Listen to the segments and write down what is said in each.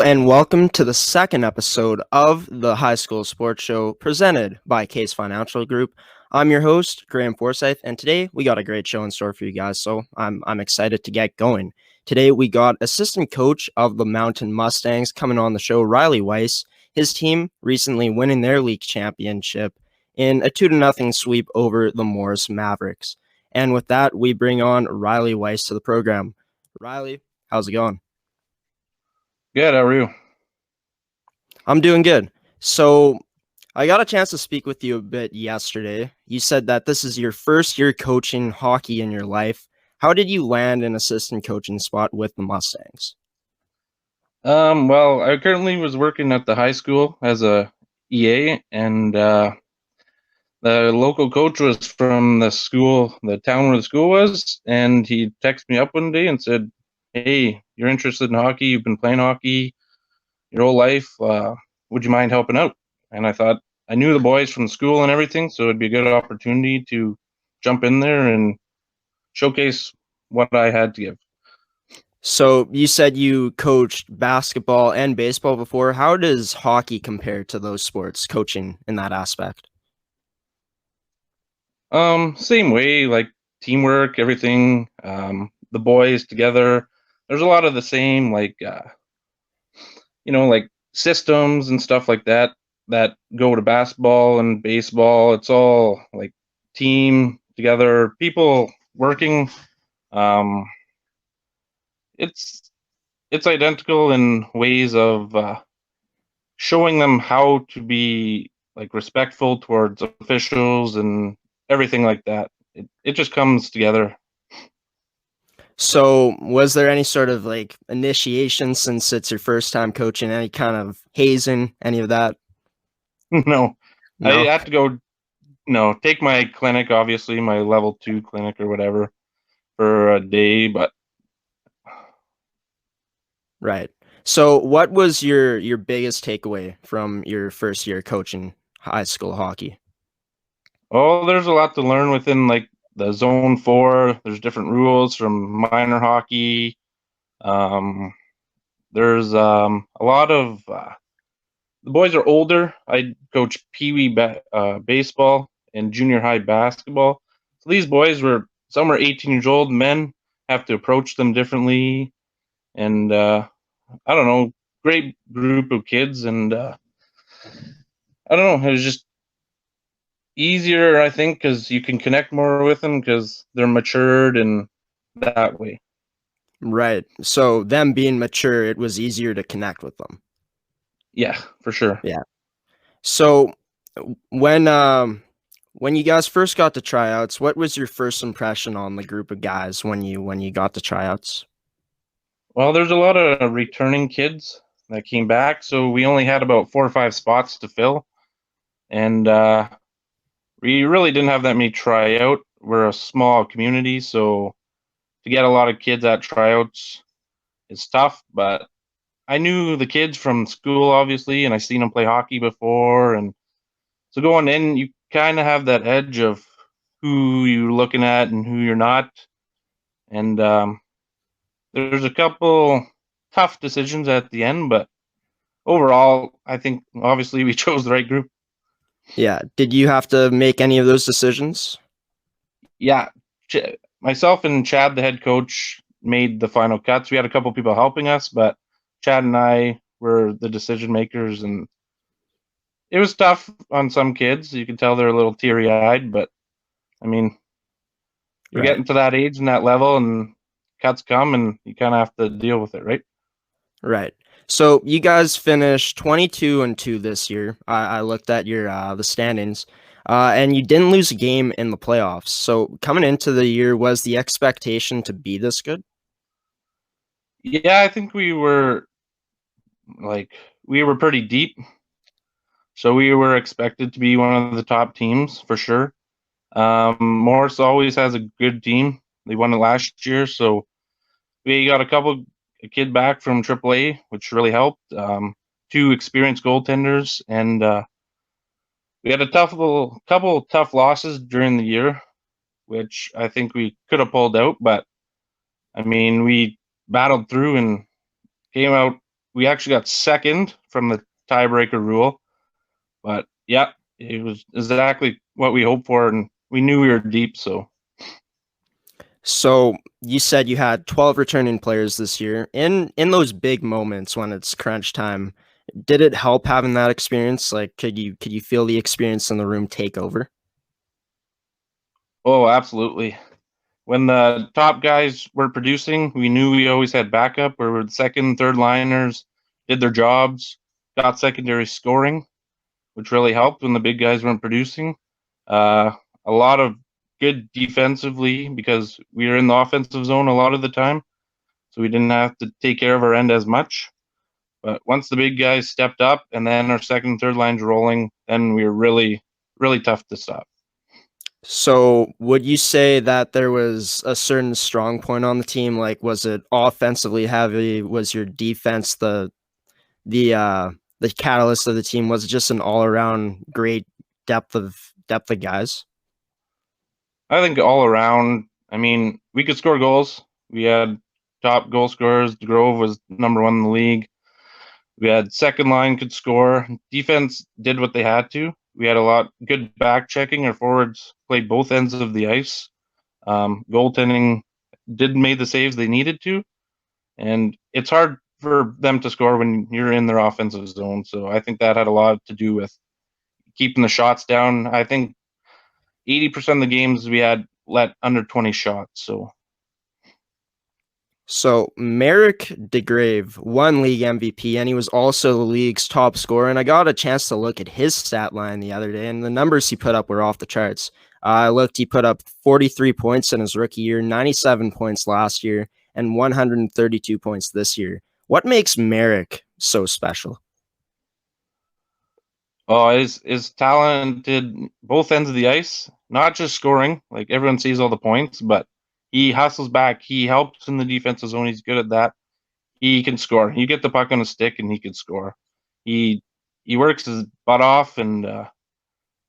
and welcome to the second episode of the High School Sports Show presented by Caisse Financial Group. I'm your host, Graeme Forsyth, and today we got a great show in store for you guys, so I'm excited to get going. Today we got assistant coach of the Mountain Mustangs coming on the show, Riley Weiss. His team recently winning their league championship in a 2-0 sweep over the Morris Mavericks. And with that, we bring on Riley Weiss to the program. Riley, how's it going? Good, how are you? I'm doing good. So I got a chance to speak with you a bit yesterday. You said that this is your first year coaching hockey in your life. How did you land an assistant coaching spot with the Mustangs? Well, I currently was working at the high school as a EA, and the local coach was from the school, the town where the school was, and he texted me up one day and said, "Hey, you're interested in hockey? You've been playing hockey your whole life. Would you mind helping out?" And I thought I knew the boys from school and everything, so it'd be a good opportunity to jump in there and showcase what I had to give. So you said you coached basketball and baseball before. How does hockey compare to those sports, coaching in that aspect? Same way, like teamwork, everything, the boys together. There's a lot of the same, like, like systems and stuff like that that go to basketball and baseball. It's all like team together, people working. Um, it's it's identical in ways of showing them how to be like respectful towards officials and everything like that. It just comes together. So was there any sort of like initiation since it's your first time coaching, any kind of hazing, any of that? No, I No? had to go. No, take my clinic, obviously my level 2 clinic or whatever, for a day. But Right. So what was your biggest takeaway from your first year coaching high school hockey? there's a lot to learn within like the zone 4. There's different rules from minor hockey. There's a lot of the boys are older. I coach baseball and junior high basketball. So these boys were some are 18 years old. Men have to approach them differently, and I don't know, great group of kids, and I don't know, it was just easier, I think, because you can connect more with them because they're matured and that way. Right. So them being mature, it was easier to connect with them. Yeah, for sure. Yeah. So when you guys first got to tryouts, what was your first impression on the group of guys when you got to tryouts? Well, there's a lot of returning kids that came back, so we only had about 4 or 5 spots to fill, and we really didn't have that many tryout. We're a small community, so to get a lot of kids at tryouts is tough, but I knew the kids from school, obviously, and I seen them play hockey before, and so going in, you kind of have that edge of who you're looking at and who you're not, and there's a couple tough decisions at the end, but overall, I think obviously we chose the right group. Yeah. Did you have to make any of those decisions? Yeah, myself and Chad, the head coach, made the final cuts. We had a couple people helping us, but Chad and I were the decision makers, and it was tough on some kids. You could tell they're a little teary-eyed, but I mean, you're Right. getting to that age and that level, and cuts come, and you kind of have to deal with it, right? Right. So you guys finished 22-2 this year. I looked at your the standings, and you didn't lose a game in the playoffs. So coming into the year, was the expectation to be this good? Yeah, I think we were pretty deep, so we were expected to be one of the top teams for sure. Morris always has a good team. They won it last year, so we got a kid back from AAA, which really helped. 2 experienced goaltenders, and we had a couple tough losses during the year, which I think we could have pulled out. But I mean, we battled through and came out. we actually got second from the tiebreaker rule. But yeah, it was exactly what we hoped for, and we knew we were deep. So you said you had 12 returning players this year. In those big moments when it's crunch time, did it help having that experience? Like, could you feel the experience in the room take over? Oh, absolutely. When the top guys were producing, we knew we always had backup, where the second, third liners did their jobs, got secondary scoring, which really helped when the big guys weren't producing. Uh, a lot of good defensively because we were in the offensive zone a lot of the time, so we didn't have to take care of our end as much. But once the big guys stepped up and then our second and third lines rolling, then we were really, really tough to stop. So would you say that there was a certain strong point on the team? Like, was it offensively heavy? Was your defense the uh the catalyst of the team? Was it just an all around great depth of guys? I think all around, I mean, we could score goals. We had top goal scorers. Grove was number one in the league. We had second line could score. Defense did what they had to. We had a lot good back checking. Our forwards played both ends of the ice. Goaltending did made the saves they needed to, and it's hard for them to score when you're in their offensive zone. So I think that had a lot to do with keeping the shots down. I think 80% of the games we had let under 20 shots. So Merrick DeGrave won league MVP, and he was also the league's top scorer. And I got a chance to look at his stat line the other day, and the numbers he put up were off the charts. I looked; he put up 43 points in his rookie year, 97 points last year, and 132 points this year. What makes Merrick so special? Oh, is talented both ends of the ice, not just scoring. Like everyone sees all the points, but he hustles back. He helps in the defensive zone. He's good at that. He can score. You get the puck on a stick, and he can score. He he works his butt off and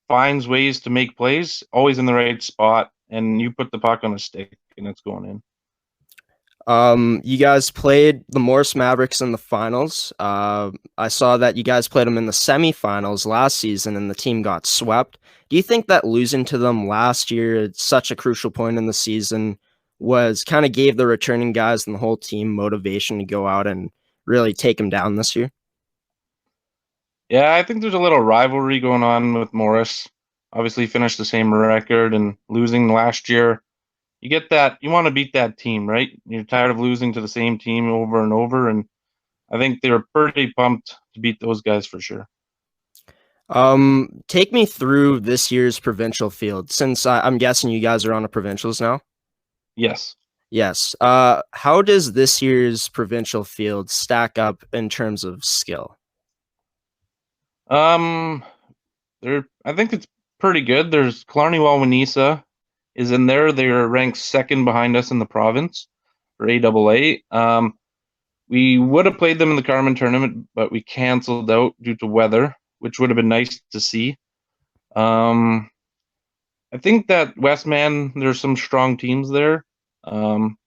finds ways to make plays, always in the right spot. And you put the puck on a stick, and it's going in. You guys played the Morse Mavericks in the finals. I saw that you guys played them in the semifinals last season, and the team got swept. Do you think that losing to them last year at such a crucial point in the season was kind of gave the returning guys and the whole team motivation to go out and really take them down this year? Yeah, I think there's a little rivalry going on with Morris. Obviously, finished the same record and losing last year. You get that you want to beat that team, right? You're tired of losing to the same team over and over, and I think they were pretty pumped to beat those guys for sure. Take me through this year's provincial field, since I'm guessing you guys are on a provincials now. Yes. Yes. How does this year's provincial field stack up in terms of skill? Um, I think it's pretty good. There's Killarney Walwanisa is in there. They're ranked second behind us in the province for AAA. We would have played them in the Carmen tournament, but we canceled out due to weather, which would have been nice to see. Um, I think that Westman, there's some strong teams there. Um,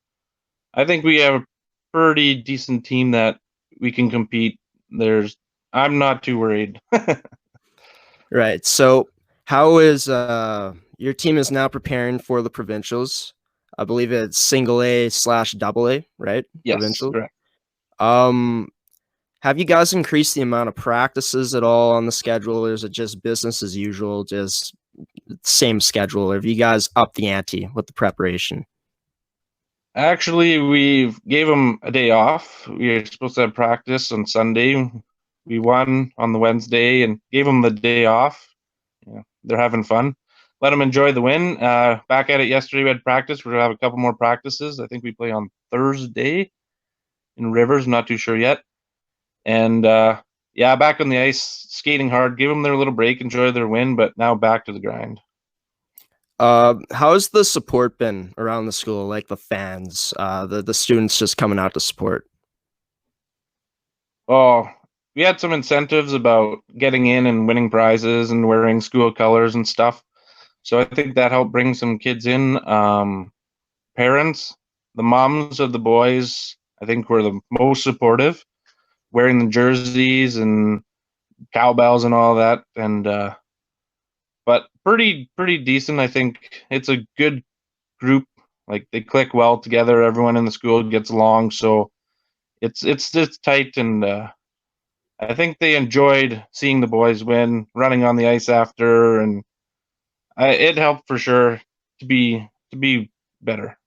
I think we have a pretty decent team that we can compete. I'm not too worried. Right. So, how is your team is now preparing for the provincials? I believe it's single A slash double A, right? Yes, Provincial. correct. Um, have you guys increased the amount of practices at all on the schedule, or is it just business as usual, just same schedule? Or have you guys upped the ante with the preparation? Actually, we gave them a day off. We were supposed to have practice on Sunday. We won on the Wednesday and gave them the day off. Yeah, they're having fun. Let them enjoy the win. Back at it yesterday. We had practice. We're gonna have a couple more practices. I think we play on Thursday in Rivers. I'm not too sure yet. And yeah, back on the ice, skating hard. Give them their little break. Enjoy their win, but now back to the grind. How's the support been around the school, like the fans, the students just coming out to support? Oh, we had some incentives about getting in and winning prizes and wearing school colors and stuff. So I think that helped bring some kids in. Parents, the moms of the boys, I think were the most supportive. wearing the jerseys and cowbells and all that. And but pretty decent. I think it's a good group. Like they click well together. Everyone in the school gets along, so it's just tight. And I think they enjoyed seeing the boys win, running on the ice after, and it helped for sure to be better.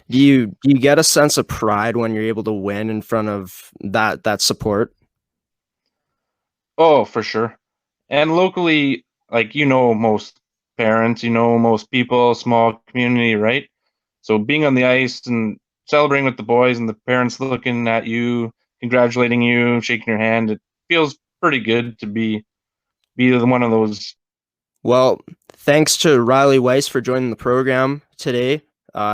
Do you get a sense of pride when you're able to win in front of that support? Oh, for sure. And locally, like most parents, most people, small community, right? So being on the ice and celebrating with the boys and the parents looking at you, congratulating you, shaking your hand, it feels pretty good to be one of those. Well, thanks to Riley Weiss for joining the program today.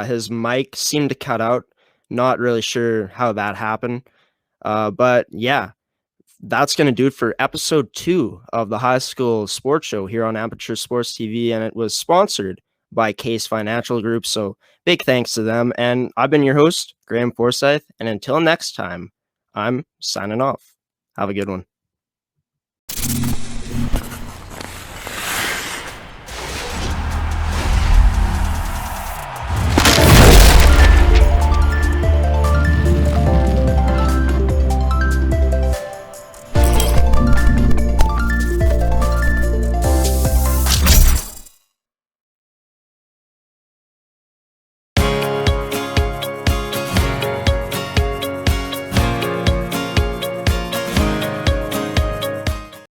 His mic seemed to cut out. Not really sure how that happened. But yeah, that's going to do it for episode 2 of the High School Sports Show here on Aperture Sports TV. And it was sponsored by Caisse Financial Group. So big thanks to them. And I've been your host, Graeme Forsyth. And until next time, I'm signing off. Have a good one.